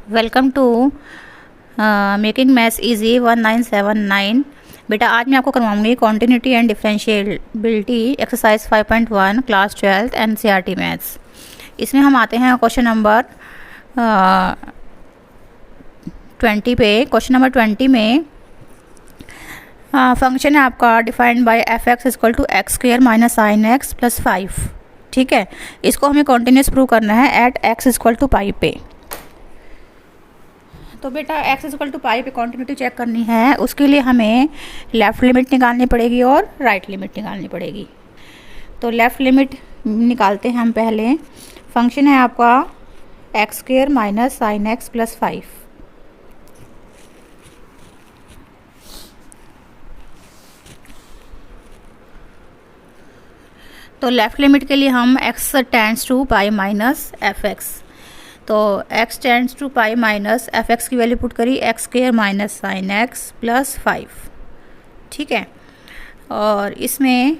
Welcome to making maths easy 1979। बेटा आज मैं आपको करवाऊंगी continuity and differentiability exercise 5.1 class 12 NCERT maths. इसमें हम आते हैं क्वेश्चन नंबर 20 पे। क्वेश्चन नंबर 20 में फंक्शन है आपका defined by F x equal to X square minus sine X plus 5। ठीक है, इसको हमें कॉन्टिन्यूस प्रूव करना है at x equal to pi पे। तो बेटा x इक्वल टू पाई पे कॉन्टिन्यूटी चेक करनी है, उसके लिए हमें लेफ़्ट लिमिट निकालनी पड़ेगी और राइट लिमिट निकालनी पड़ेगी। तो लेफ़्ट लिमिट निकालते हैं हम पहले। फंक्शन है आपका X square minus sine X plus 5। तो लेफ़्ट लिमिट के लिए हम x tends to pi minus F X. तो x tends to pi minus F X की वैल्यू पुट करी X square minus sine X plus 5। ठीक है, और इसमें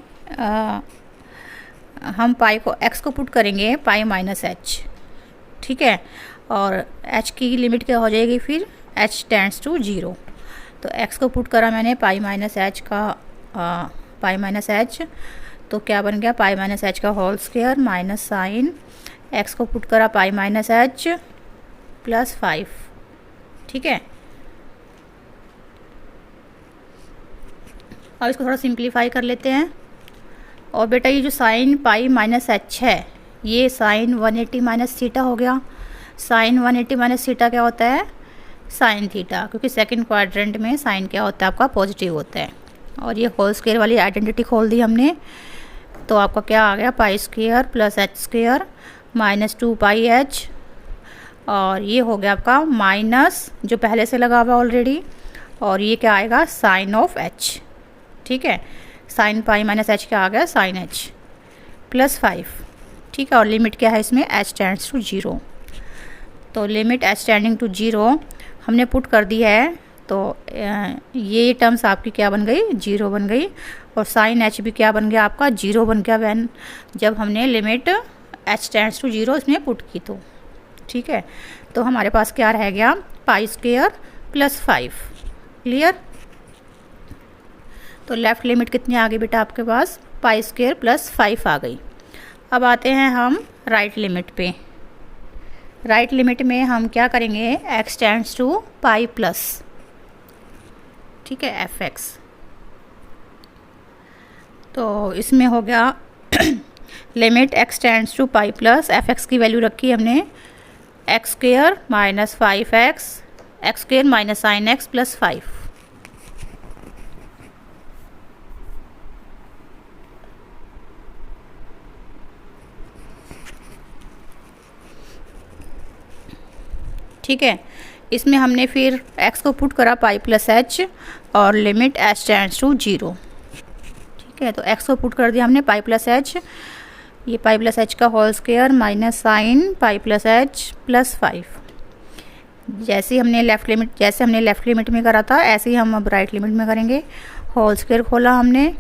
हम पाई को x को पुट करेंगे पाई माइनस एच। ठीक है, और h की लिमिट क्या हो जाएगी फिर h टेंड्स टू 0। तो x को पुट करा मैंने पाई माइनस एच का पाई माइनस एच, तो क्या बन गया पाई माइनस एच का whole square minus sine X को पुट करा पाई माइनस एच प्लस 5। ठीक है, और इसको थोड़ा सिंप्लीफाई कर लेते हैं। और बेटा ये जो साइन पाई माइनस एच है ये साइन 180 माइनस थीटा हो गया। साइन 180 माइनस थीटा क्या होता है साइन थीटा, क्योंकि सेकंड क्वाड्रेंट में साइन क्या होता है आपका पॉजिटिव होता है। और ये होल स्क्वायर वाली आइडेंटिटी खोल दी हमने, तो आपका क्या आ गया pi square plus H square minus 2 पाई एच, और ये हो गया आपका माइनस जो पहले से लगा हुआ ऑलरेडी, और ये क्या आएगा साइन ऑफ एच। ठीक है, साइन पाई माइनस एच क्या आ गया साइन एच प्लस 5। ठीक है, और लिमिट क्या है इसमें एच टेंड्स टू 0। तो लिमिट एच टेंडिंग टू 0 हमने पुट कर दी है, तो ये टर्म्स आपकी क्या बन गई 0 बन गई, और साइन एच भी क्या बन गया आपका 0 बन गया वैन जब हमने लिमिट एच टेंड्स टू 0 इसमें पुट की तो। ठीक है, तो हमारे पास क्या रह गया पाई स्क्वायर प्लस 5। क्लियर। तो लेफ़्ट लिमिट कितनी आ गई बेटा आपके पास पाई स्क्वायर प्लस 5 आ गई। अब आते हैं हम राइट लिमिट पे। राइट लिमिट में हम क्या करेंगे X tends to pi plus, ठीक है एफ एक्स। तो इसमें हो गया limit X tends to pi plus F X की वैल्यू रखी हमने X square minus 5 X square minus sine X plus 5। ठीक है, इसमें हमने फिर x को पुट करा पाई प्लस एच और लिमिट एच टेंड्स टू 0। ठीक है, तो x को पुट कर दिया हमने पाई प्लस एच, ये पाई प्लस एच का whole square minus sine pi plus H plus 5। जैसे हमने लेफ़्ट लिमिट में करा था ऐसे ही हम अब राइट लिमिट में करेंगे। होल स्क्वायर खोला हमने,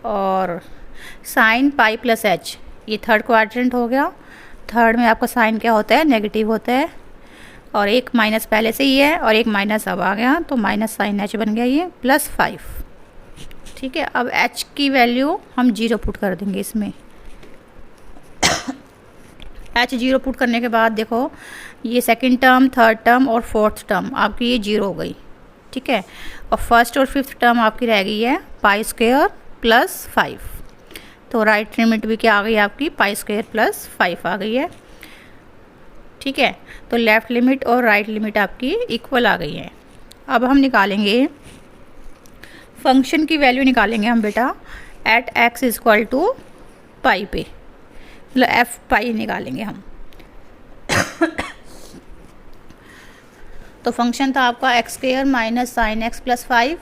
और साइन पाई प्लस एच ये थर्ड क्वाड्रेंट हो गया। थर्ड में आपका साइन क्या होता है नेगेटिव होता है, और एक माइनस पहले से ही है और एक माइनस अब आ गया, तो माइनस साइन एच बन गया ये प्लस 5। ठीक है, अब h की वैल्यू हम 0 पुट कर देंगे इसमें। h 0 पुट करने के बाद देखो ये सेकंड टर्म थर्ड टर्म और फोर्थ टर्म आपकी ये 0 हो गई। ठीक है, और फर्स्ट और फिफ्थ टर्म आपकी रह गई है पाई स्क्वायर प्लस 5। तो राइट लिमिट भी क्या आ गई आपकी पाई स्क्वायर प्लस 5 आ गई है। ठीक है, तो लेफ़्ट लिमिट और राइट लिमिट आपकी इक्वल आ गई है। अब हम निकालेंगे फंक्शन की वैल्यू निकालेंगे हम बेटा eight x equal to pi पे, मतलब एफ पाई निकालेंगे हम। तो फंक्शन था आपका X square minus sine X plus 5।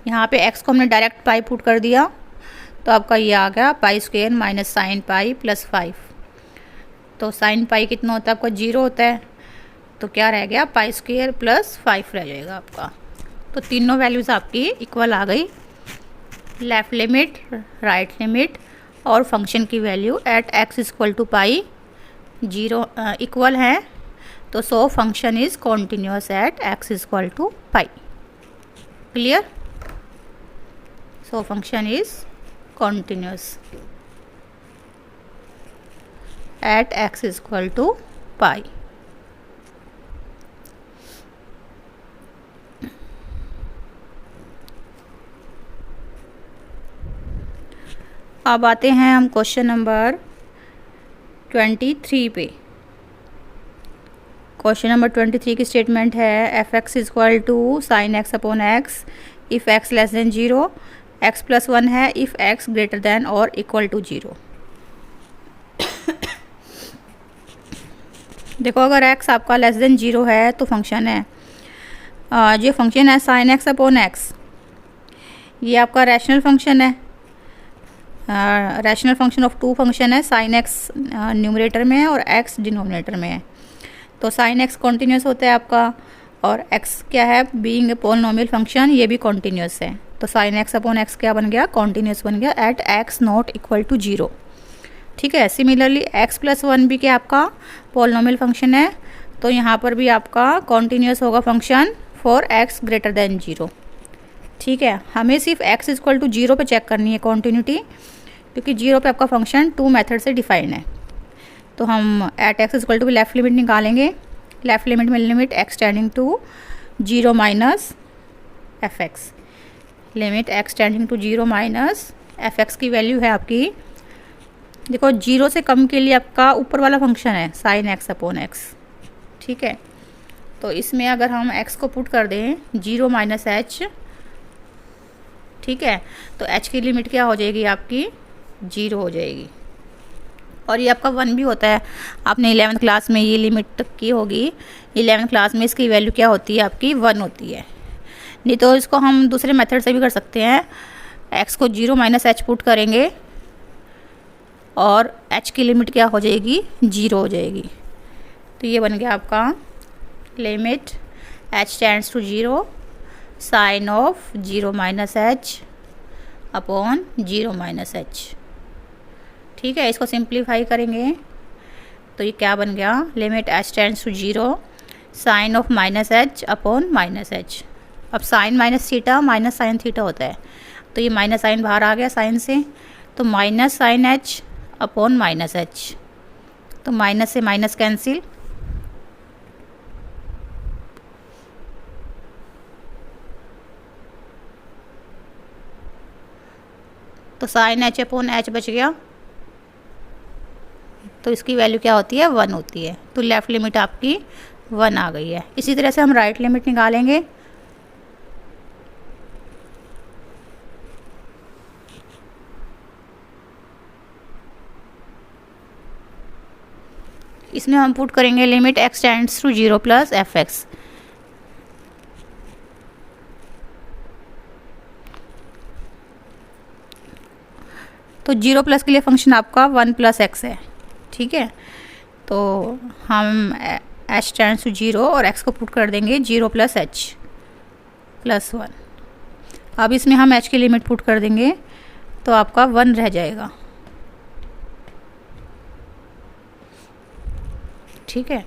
यहाँ पे एक्स को हमने डायरेक्ट पाई पुट कर दिया, तो आपका ये आ गया pi square minus sine pi plus 5। तो साइन पाई कितना होता है आपका 0 होता है, तो क्या रह गया पाई स्क्वायर प्लस 5 रह जाएगा आपका। तो तीनों वैल्यूज़ आपकी इक्वल आ गई, लेफ़्ट लिमिट राइट लिमिट और फंक्शन की value at x equal to pi 0 equal है। तो so function is continuous at x is equal to pi. Clear? So function is continuous at x is equal to pi. अब आते हैं हम question number 23 पे। Question number 23 की statement है F x is equal to sine X upon X if X less than 0, X plus 1 है if X greater than और equal to 0। देखो अगर x आपका लेस देन 0 है तो फंक्शन है जो फंक्शन है साइन एक्स अपॉन एक्स, ये आपका रैशनल फंक्शन है। Rational function of two function है, साइन एक्स न्यूमरेटर में है और x डिनोमिनेटर में है। तो साइन एक्स कॉन्टीन्यूस होता है आपका, और x क्या है, बीइंग ए पॉलिनोमियल फंक्शन, ये भी कॉन्टीन्यूस है। तो साइन एक्स अपॉन एक्स क्या बन गया, कॉन्टीन्यूस बन गया at x not equal to 0। ठीक है। सिमिलरली x प्लस 1 भी क्या आपका पॉलिनोमियल फंक्शन है, तो यहाँ पर भी आपका कॉन्टीन्यूस होगा function for x greater than 0। ठीक है। हमें सिर्फ x इक्वल टू 0 पे चेक करनी है कॉन्टीन्यूटी, क्योंकि 0 पे आपका फंक्शन टू मेथड से डिफाइंड है। तो हम at x equal to left limit निकालेंगे। लेफ्ट लिमिट में limit x tending to 0 minus F X, limit x tending to 0 minus F X की वैल्यू है आपकी, देखो 0 से कम के लिए आपका ऊपर वाला फंक्शन है साइन एक्स अपॉन एक्स। ठीक है। तो इसमें अगर हम x को पुट कर दें 0 माइनस एच, ठीक है, तो h की लिमिट क्या हो जाएगी आपकी 0 हो जाएगी। और ये आपका 1 भी होता है, आपने 11th क्लास में ये लिमिट की होगी। 11th क्लास में इसकी वैल्यू क्या होती है आपकी 1 होती है। नहीं तो इसको हम दूसरे मेथड से भी कर सकते हैं, x को 0 माइनस एच पुट करेंगे और h की लिमिट क्या हो जाएगी 0 हो जाएगी। तो ये बन गया आपका limit h tends to 0 sine of 0 minus H upon 0 minus H. ठीक है। इसको सिंप्लीफाई करेंगे तो ये क्या बन गया, limit h tends to 0 sine of minus H upon minus h. अब sine minus theta minus sine theta होता है, तो ये माइनस साइन बाहर आ गया साइन से, तो minus sine H upon minus H, तो माइनस से माइनस कैंसिल, तो साइन एच अपॉन एच बच गया, तो इसकी वैल्यू क्या होती है 1 होती है। तो लेफ़्ट लिमिट आपकी 1 आ गई है। इसी तरह से हम राइट लिमिट निकालेंगे। इसमें हम पुट करेंगे limit x tends to 0 plus F X. तो 0 प्लस के लिए फंक्शन आपका 1 प्लस एक्स है। ठीक है। तो हम h टेंड्स टू 0 और x को पुट कर देंगे 0 प्लस एच प्लस 1। अब इसमें हम h की लिमिट पुट कर देंगे तो आपका 1 रह जाएगा। ठीक है।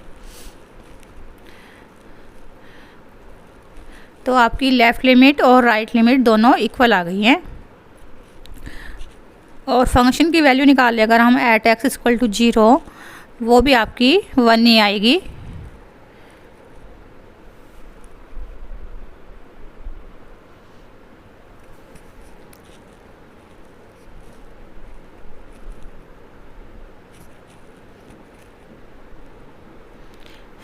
तो आपकी लेफ़्ट लिमिट और राइट लिमिट दोनों इक्वल आ गई हैं। और फंक्शन की वैल्यू निकाल ले अगर हम एट x इक्वल टू 0, वो भी आपकी 1 ही आएगी।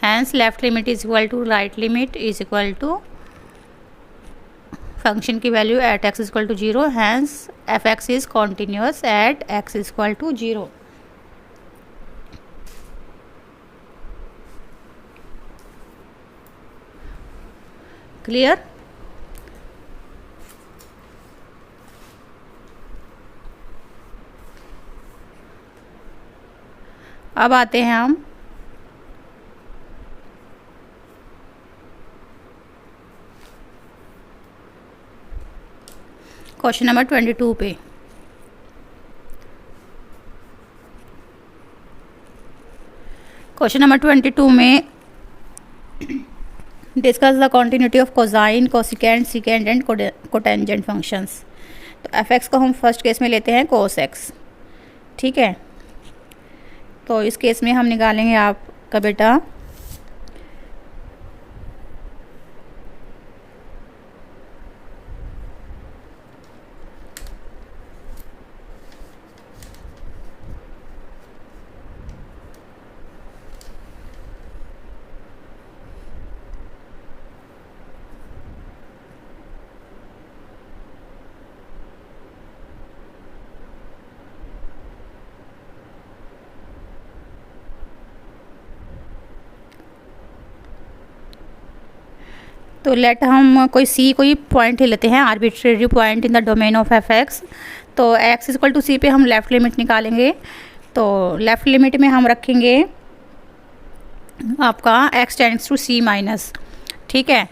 Hence left limit is equal to right limit is equal to function की value at x equal to 0। Hence f x is continuous at x equal to 0। Clear? अब आते हैं हम क्वेश्चन नंबर 22 पे। क्वेश्चन नंबर 22 में discuss the continuity of cosine, cosecant, secant and cotangent functions. तो F x को हम first case में लेते हैं कोस एक्स, ठीक है। तो इस केस में हम निकालेंगे आपका बेटा तो लेट हम कोई पॉइंट ही लेते हैं, arbitrary point in the domain of F X. तो एक्स इक्वल टू सी पे हम लेफ़्ट लिमिट निकालेंगे। तो लेफ़्ट लिमिट में हम रखेंगे आपका X tends to C minus, ठीक है।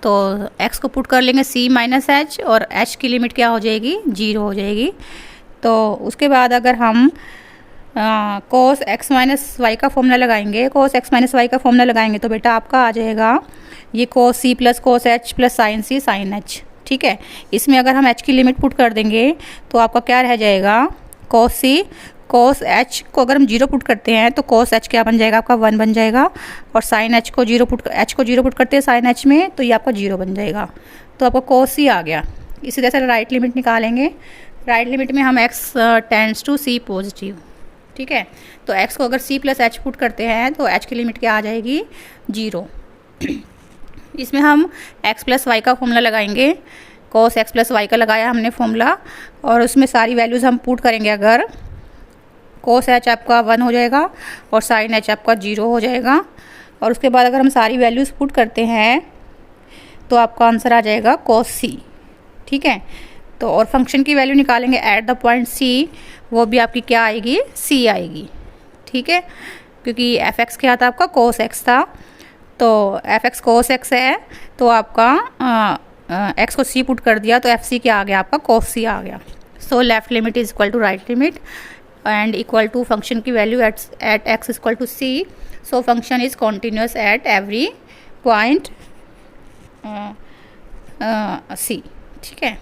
तो एक्स को पुट कर लेंगे सी माइनस एच, और एच की लिमिट क्या हो जाएगी, 0 हो जाएगी। तो उसके बाद अगर हम कोस एक्स माइनस वाई का फॉर्मूला लगाएंगे, कोस एक्स माइनस वाई का फॉर्मूला लगाएंगे तो बेटा आपका आ जाएगा ये cos c plus cos h plus sine c sine h, ठीक है। इसमें अगर हम एच की लिमिट पुट कर देंगे तो आपका क्या रह जाएगा, कोस सी, कोस एच को अगर हम 0 पुट करते हैं तो कोस एच क्या बन जाएगा, आपका 1 बन जाएगा। और साइन एच को 0 पुट करते हैं साइन एच में, तो ये आपका 0 बन जाएगा। तो आपका कोस सी आ गया। इसी तरह से राइट लिमिट निकालेंगे। राइट लिमिट में हम X tends to C positive, ठीक है। तो x को अगर c प्लस एच पुट करते हैं तो h की लिमिट क्या आ जाएगी, 0। इसमें हम x प्लस वाई का फॉर्मूला लगाएंगे। cos x प्लस वाई का लगाया हमने फॉर्मूला, और उसमें सारी वैल्यूज़ हम पुट करेंगे। अगर cos h आपका 1 हो जाएगा और sin h आपका 0 हो जाएगा। और उसके बाद अगर हम सारी वैल्यूज़ पुट करते हैं तो आपका आंसर आ जाएगा cos c, ठीक है। तो और फंक्शन की वैल्यू निकालेंगे एट द पॉइंट c, वो भी आपकी क्या आएगी, c आएगी, ठीक है। क्योंकि एफ एक्स क्या था आपका, कोस एक्स था। तो एफ एक्स कोस एक्स है, तो आपका एक्स को c पुट कर दिया तो एफ सी क्या आ गया, आपका कोस c आ गया। So left limit is equal to right limit and equal to function की value at x equal to c। So function is continuous at every point c, ठीक है।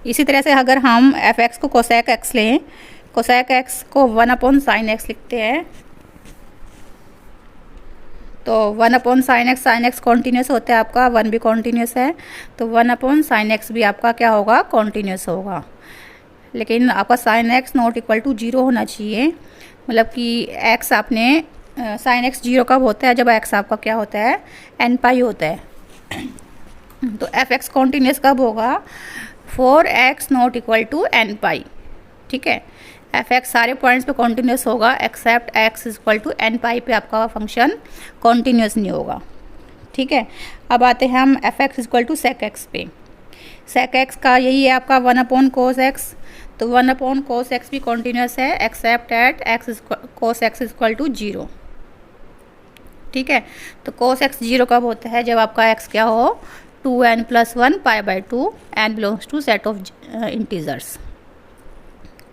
इसी तरह से अगर हम एफ एक्स को कोसेक एक्स लें, कोसेक एक्स को 1 अपॉन साइन एक्स लिखते हैं। तो 1 अपॉन साइन एक्स कॉन्टीन्यूस होता है आपका, 1 भी कॉन्टीन्यूस है। तो 1 अपॉन साइन एक्स भी आपका क्या होगा, कॉन्टीन्यूस होगा। लेकिन आपका sine X not equal to 0 होना चाहिए। मतलब कि एक्स आपने साइन एक्स 0 कब होता है, जब एक्स आपका क्या होता है, एन पाई होता है। तो एफ एक्स कॉन्टीन्यूस कब होगा, for x not equal to n pi, ठीक है। एफ एक्स सारे पॉइंट्स पे कॉन्टीन्यूस होगा except x equal to n pi पे आपका फंक्शन कॉन्टीन्यूस नहीं होगा, ठीक है। अब आते हैं हम f x equal to sec x पे। सेक एक्स का यही है आपका 1 अपॉन कोस एक्स। तो 1 अपॉन कोस एक्स भी कॉन्टीन्यूस है except at X cos X equal to 0, ठीक है। तो कोस एक्स 0 कब होता है, जब आपका एक्स क्या हो, 2n + 1 π/2 n belongs to set of integers,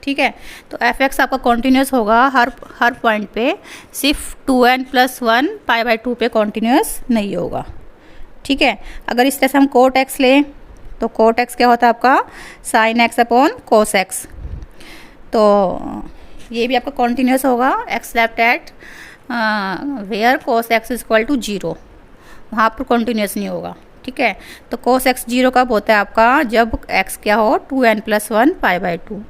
ठीक है। तो एफ एक्स आपका कॉन्टीन्यूस होगा हर पॉइंट पे, सिर्फ 2n + 1 π/2 पे कॉन्टीन्यूस नहीं होगा, ठीक है। अगर इस तरह से हम कोट एक्स लें तो कोट एक्स क्या होता है आपका, sine X upon cos X. तो ये भी आपका कॉन्टीन्यूस होगा except at where cos X equal to 0, वहाँ पर कॉन्टीन्यूस नहीं होगा, ठीक है। तो कोस एक्स 0 कब होता है आपका, जब एक्स क्या हो, 2n + 1 π/2।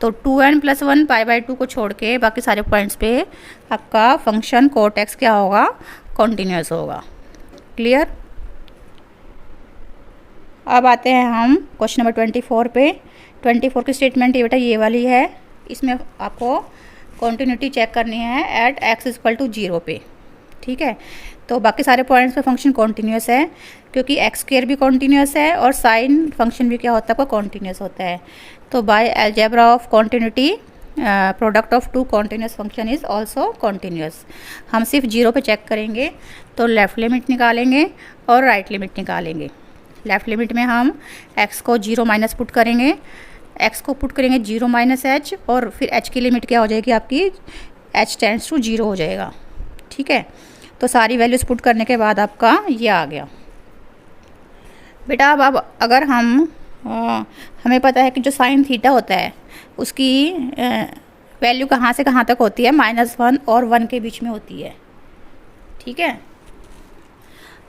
तो 2n + 1 π/2 को छोड़ के बाकी सारे पॉइंट्स पे आपका फंक्शन कोट एक्स क्या होगा, कॉन्टीन्यूस होगा। क्लियर। अब आते हैं हम क्वेश्चन नंबर 24 पे। 24 की स्टेटमेंट ये बेटा ये वाली है। इसमें आपको कॉन्टीन्यूटी चेक करनी है एट एक्स इक्वल टू 0 पे, ठीक है। तो बाकी सारे पॉइंट्स पे फंक्शन कॉन्टीन्यूस है, क्योंकि एक्स स्क्वायर भी कॉन्टीन्यूस है और साइन फंक्शन भी क्या होता है आपका, कॉन्टीन्यूस होता है। तो by algebra of continuity product of 2 continuous function is also continuous. हम सिर्फ 0 पे चेक करेंगे, तो लेफ़्ट लिमिट निकालेंगे और राइट लिमिट निकालेंगे। लेफ़्ट लिमिट में हम x को 0 माइनस पुट करेंगे, x को पुट करेंगे 0 माइनस एच, और फिर h की लिमिट क्या हो जाएगी आपकी, h टेंड्स टू 0 हो जाएगा, ठीक है। तो सारी वैल्यूज़ पुट करने के बाद आपका ये आ गया बेटा। अब अगर हमें पता है कि जो साइन थीटा होता है उसकी वैल्यू कहाँ से कहाँ तक होती है, -1 और 1 के बीच में होती है, ठीक है।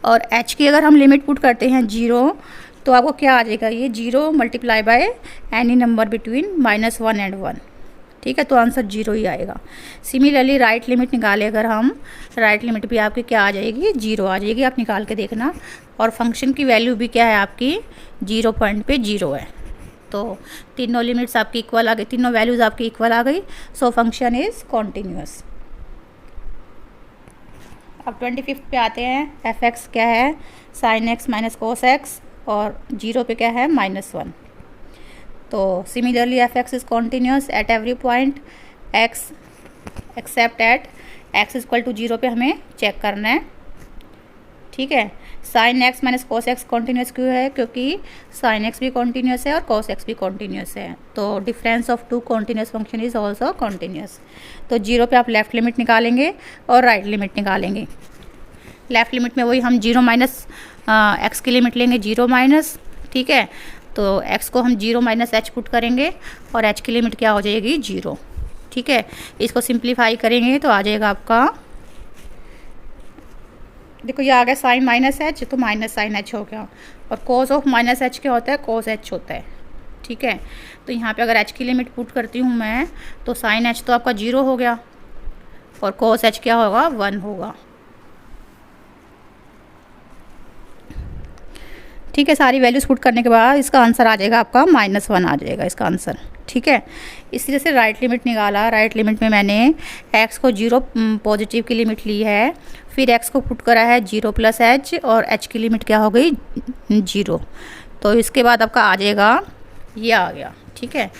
और h की अगर हम लिमिट पुट करते हैं 0, तो आपको क्या आ जाएगा, ये 0 multiply by any number between -1 and 1, ठीक है। तो आंसर 0 ही आएगा। सिमिलरली राइट लिमिट निकाले अगर हम, राइट लिमिट भी आपकी क्या आ जाएगी, 0 आ जाएगी। आप निकाल के देखना। और फंक्शन की वैल्यू भी क्या है आपकी, 0 पॉइंट पे 0 है। तो तीनों लिमिट्स आपकी इक्वल आ गई, तीनों वैल्यूज़ आपकी इक्वल आ गई। So function is continuous. अब 25 पे आते हैं। f(x) क्या है, sin x minus cos x, और 0 पे क्या है, -1। तो similarly f(x) is continuous at every point x except at x equal to 0 पे हमें चेक करना है, ठीक है। sin x minus cos x continuous क्यों है, क्योंकि sin x भी कॉन्टीन्यूअस है और cos x भी कॉन्टीन्यूअस है। तो difference of 2 continuous function is also continuous. तो 0 पे आप लेफ़्ट लिमिट निकालेंगे और राइट लिमिट निकालेंगे। लेफ़्ट लिमिट में वही हम 0 माइनस x की लिमिट लेंगे, 0 माइनस, ठीक है। तो x को हम 0 माइनस h पुट करेंगे और h की लिमिट क्या हो जाएगी, 0, ठीक है। इसको सिंप्लीफाई करेंगे तो आ जाएगा आपका, देखो ये आ गया साइन -h, तो -sin h हो गया। और cos ऑफ -h क्या होता है, cos h होता है, ठीक है। तो यहाँ पे अगर h की लिमिट पुट करती हूँ मैं, तो sin h तो आपका 0 हो गया और cos h क्या होगा, 1 होगा, ठीक है। सारी वैल्यूज़ पुट करने के बाद इसका आंसर आ जाएगा आपका -1 आ जाएगा इसका आंसर, ठीक है। इसी तरह से राइट लिमिट निकाला। राइट लिमिट में मैंने x को 0 पॉजिटिव की लिमिट ली है, फिर x को पुट करा है 0 + h, और h की लिमिट क्या हो गई, 0। तो इसके बाद आपका आ जाएगा, ये आ गया, ठीक है।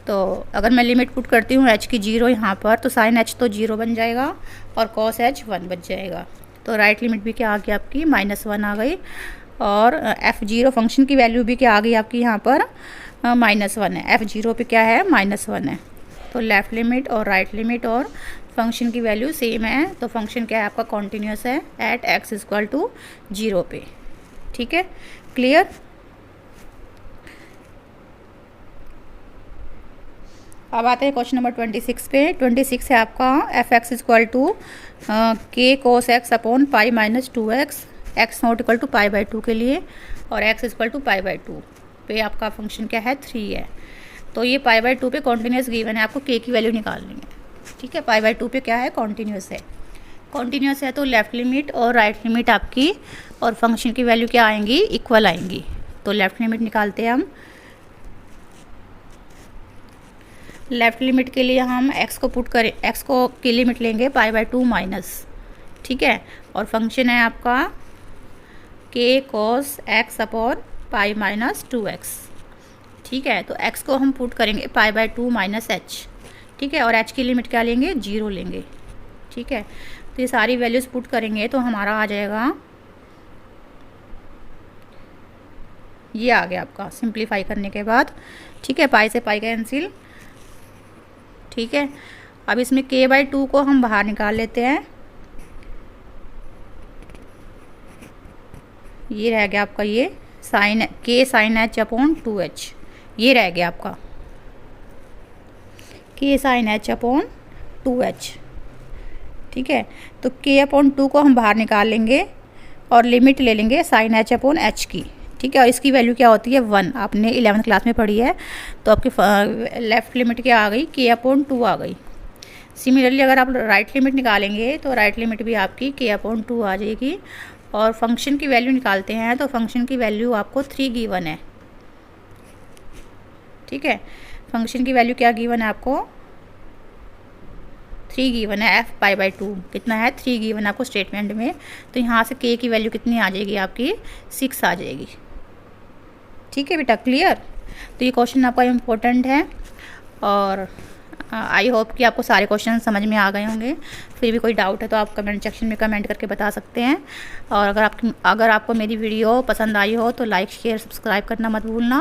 तो अगर मैं लिमिट पुट करती हूँ h की 0 यहाँ पर, तो sin h तो 0 बन जाएगा और cos h 1 बच जाएगा। तो राइट लिमिट भी क्या आ गई आपकी, -1 आ गई। और f0 फंक्शन की वैल्यू भी क्या आ गई आपकी यहाँ पर, -1 है। f0 पे क्या है, -1 है। तो लेफ़्ट लिमिट और राइट लिमिट और फंक्शन की वैल्यू सेम है। तो फंक्शन क्या है आपका, कॉन्टीन्यूअस है एट x इक्वल टू 0 पे, ठीक है। क्लियर। अब आते हैं क्वेश्चन नंबर 26 पे। 26 है आपका f(x) equal to k cos x upon pi minus 2x, x not equal to π/2 के लिए, और x इक्वल टू π/2 पे आपका फंक्शन क्या है, 3 है। तो ये π/2 पे कॉन्टीन्यूअस गिवन है, आपको k की वैल्यू निकालनी है, ठीक है। π/2 पे क्या है, कॉन्टीन्यूअस है। कॉन्टीन्यूअस है तो लेफ़्ट लिमिट और राइट लिमिट आपकी और फंक्शन की वैल्यू क्या आएंगी, इक्वल आएंगी। तो लेफ़्ट लिमिट निकालते हैं हम। लेफ़्ट लिमिट के लिए हम x को पुट करें, x को की लिमिट लेंगे π/2 माइनस, ठीक है। और फंक्शन है आपका k cos x upon pi minus 2x, ठीक है। तो x को हम पुट करेंगे π/2 माइनस h, ठीक है। और h की लिमिट क्या लेंगे, 0 लेंगे, ठीक है। तो ये सारी वैल्यूज़ पुट करेंगे तो हमारा आ जाएगा, ये आ गया आपका सिंप्लीफाई करने के बाद, ठीक है। पाई से पाई कैंसिल, ठीक है। अब इसमें k/2 को हम बाहर निकाल लेते हैं। ये रह गया आपका, ये k sin h upon 2h, ये रह गया आपका k sin h upon 2h, ठीक है। तो k/2 को हम बाहर निकाल लेंगे और लिमिट ले लेंगे sin h अपॉन h की, ठीक है। और इसकी वैल्यू क्या होती है, 1, आपने 11th क्लास में पढ़ी है। तो आपकी लेफ़्ट लिमिट क्या आ गई, k/2 आ गई। सिमिलरली अगर आप राइट लिमिट निकालेंगे तो राइट लिमिट भी आपकी k/2 आ जाएगी। और फंक्शन की वैल्यू निकालते हैं तो फंक्शन की वैल्यू आपको 3 गिवन है, ठीक है। फंक्शन की वैल्यू क्या गिवन है आपको, 3 गिवन है। f π/2 कितना है, 3 गिवन है आपको स्टेटमेंट में। तो यहाँ से k की वैल्यू कितनी आ जाएगी आपकी, 6 आ जाएगी, ठीक है बेटा। क्लियर। तो ये क्वेश्चन आपका इम्पोर्टेंट है और आई होप कि आपको सारे क्वेश्चन समझ में आ गए होंगे। फिर भी कोई डाउट है तो आप कमेंट सेक्शन में कमेंट करके बता सकते हैं। और अगर आपको मेरी वीडियो पसंद आई हो तो लाइक शेयर सब्सक्राइब करना मत भूलना।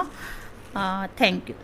Thank you.